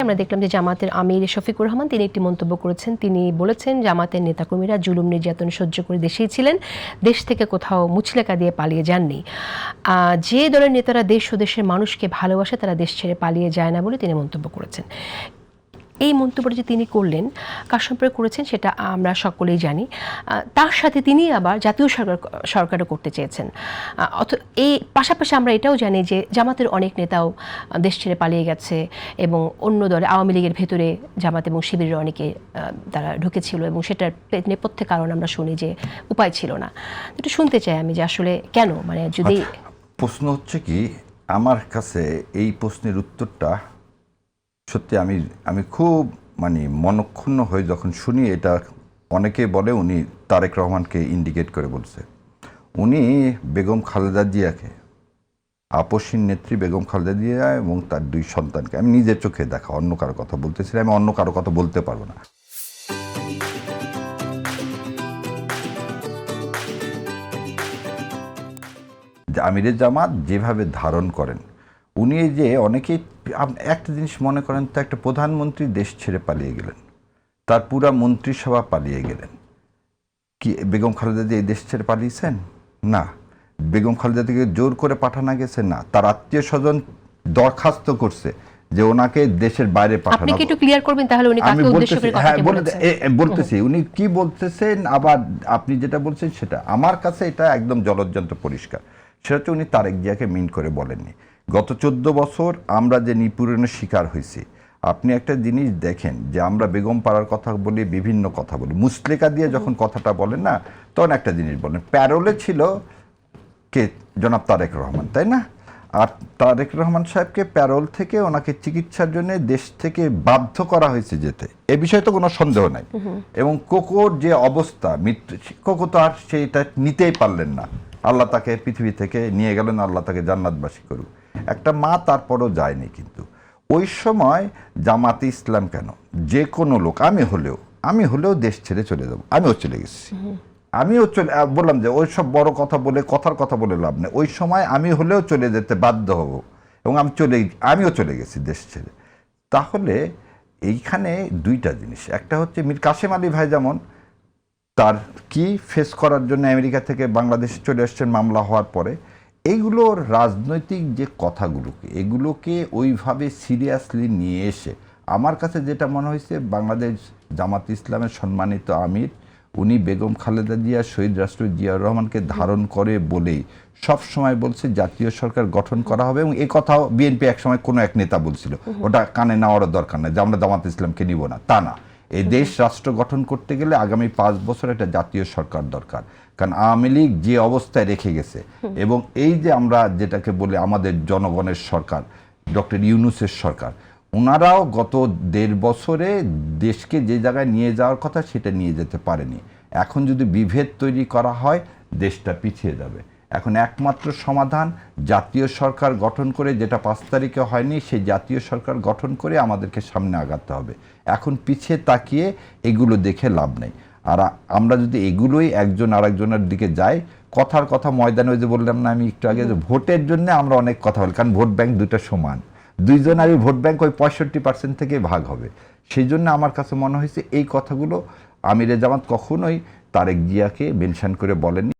আমরা দেখলাম যে জামাতের আমির শফিকুর রহমান তিনি একটি মন্তব্য করেছেন। তিনি বলেছেন জামাতের নেতাকর্মীরা জুলুম নির্যাতন সহ্য করে দেশেই ছিলেন, দেশ থেকে কোথাও মুচলেকা দিয়ে পালিয়ে যাননি। যে দলের নেতারা দেশ ও দেশের মানুষকে ভালোবাসে তারা দেশ ছেড়ে পালিয়ে যায় না বলে তিনি মন্তব্য করেছেন। এই মন্তব্যটা যে তিনি করলেন, কার সম্পর্কে করেছেন সেটা আমরা সকলেই জানি। তার সাথে তিনি আবার জাতীয় সরকারও করতে চেয়েছেন। এই পাশাপাশি আমরা এটাও জানি যে জামাতের অনেক নেতাও দেশ ছেড়ে পালিয়ে গেছে এবং অন্য দলে আওয়ামী লীগের ভেতরে জামাত এবং শিবিরের অনেকে তারা ঢুকেছিল এবং সেটার নেপথ্যে কারণ আমরা শুনি যে উপায় ছিল না। একটু শুনতে চাই আমি যে আসলে কেন, মানে যদি প্রশ্ন হচ্ছে কি, আমার কাছে এই প্রশ্নের উত্তরটা সত্যি আমি খুব মনক্ষুণ্ণ হয়ে যখন শুনি। এটা অনেকে বলে উনি তারেক রহমানকে ইন্ডিকেট করে বলছে। উনি বেগম খালেদা জিয়াকে, আপসীন নেত্রী বেগম খালেদা জিয়া এবং তার 2 সন্তানকে, আমি নিজের চোখে দেখা, অন্য কারো কথা বলতেছি, আমি অন্য কারো কথা বলতে পারবো না। আমিরে জামাত যেভাবে ধারণ করেন, উনি যে অনেকেই একটা জিনিস মনে করেন, তো একটা প্রধানমন্ত্রী দেশ ছেড়ে পালিয়ে গেলেন, তার পুরা মন্ত্রিসভা পালিয়ে গেলেন। কি বেগম খালেদা জিয়া এই দেশ ছেড়ে পালিয়েছেন? না। বেগম খালেদা থেকে জোর করে পাঠানো গেছে? না। তার আত্মীয় স্বজন দরখাস্ত করছে যে ওনাকে দেশের বাইরে পাঠানো। আপনি কি একটু ক্লিয়ার করবেন তাহলে উনি কাকে উদ্দেশ্য করে কথাটি বলেছেন? বলতেছি উনি কি বলতেছেন, আবার আপনি যেটা বলছেন সেটা আমার কাছে এটা একদম জলজ্যান্ত পরিষ্কার। সেটা হচ্ছে উনি তারেক জিয়াকে মিন করে বলেননি। গত 14 বছর আমরা যে নিপীড়নের শিকার হয়েছি, আপনি একটা জিনিস দেখেন যে আমরা বেগম পাড়ার কথা বলি, বিভিন্ন কথা বলি, মুচলেকা দিয়ে যখন কথাটা বলেন না, তখন একটা জিনিস বলেন, প্যারোলে ছিল কে? জনাব তারেক রহমান, তাই না? আর তারেক রহমান সাহেবকে প্যারোল থেকে ওনাকে চিকিৎসার জন্য দেশ থেকে বাধ্য করা হয়েছে যেতে, এ বিষয়ে তো কোনো সন্দেহ নাই। এবং কোকোর যে অবস্থা, কোকো তো আর সেইটা নিতেই পারলেন না, আল্লাহ তাকে পৃথিবী থেকে নিয়ে গেলেন, আল্লাহ তাকে জান্নাতবাসী করুক। একটা মা তারপরও যায়নি। কিন্তু ওই সময় জামাতে ইসলাম কেন, যে কোনো লোক, আমি হলেও দেশ ছেড়ে চলে যাবো, আমিও চলে গেছি। আমিও বললাম যে ওই সব বড় কথা বলে, কথার কথা বলে লাভ নেই। ওই সময় আমি হলেও চলে যেতে বাধ্য হব এবং আমিও চলে গেছি দেশ ছেড়ে। তাহলে এইখানে 2টা জিনিস, একটা হচ্ছে মীর কাসেম আলী ভাই যেমন তার কি ফেস করার জন্য আমেরিকা থেকে বাংলাদেশে চলে আসছেন মামলা হওয়ার পরে, এইগুলোর রাজনৈতিক যে কথাগুলোকে, এগুলোকে ওইভাবে সিরিয়াসলি নিয়ে এসে আমার কাছে যেটা মনে হয়েছে, বাংলাদেশ জামাত ইসলামের সম্মানিত আমির উনি বেগম খালেদা জিয়া, শহীদ রাষ্ট্রপতি জিয়াউর রহমানকে ধারণ করে বলেই সব সময় বলছে জাতীয় সরকার গঠন করা হবে। এবং এই কথাও বিএনপি একসময় কোনো এক নেতা বলছিল, ওটা কানে নেওয়ারও দরকার নেই যে আমরা জামাত ইসলামকে নিব না, তা না। এই দেশ রাষ্ট্র গঠন করতে গেলে আগামী 5 বছর একটা জাতীয় সরকার দরকার। কারণ আওয়ামী লীগ যে অবস্থায় রেখে গেছে, এবং এই যে আমরা যেটাকে বলি আমাদের জনগণের সরকার, ডক্টর ইউনূসের সরকার, ওনারাও গত 1.5 বছরে দেশকে যে জায়গায় নিয়ে যাওয়ার কথা সেটা নিয়ে যেতে পারেনি। এখন যদি বিভেদ তৈরি করা হয়, দেশটা পিছিয়ে যাবে। এখন একমাত্র সমাধান জাতীয় সরকার গঠন করে, যেটা 5 তারিখে হয়নি, সেই জাতীয় সরকার গঠন করে আমাদেরকে সামনে আগাতে হবে। এখন পিছিয়ে তাকিয়ে এগুলো দেখে লাভ নেই। আর আমরা যদি এগুলোই একজন আরেকজনের দিকে যাই, কথার কথা ময়দানে, ওই যে বললাম না আমি একটু আগে, যে ভোটের জন্য আমরা অনেক কথা বলি, কারণ ভোট ব্যাংক 2টা সমান, 2 জনেরই ভোট ব্যাংক ওই 65% থেকে ভাগ হবে। সেই জন্য আমার কাছে মনে হয়েছে এই কথাগুলো আমিরে জামাত কখনোই তারেক জিয়াকে মেনশন করে বলেননি।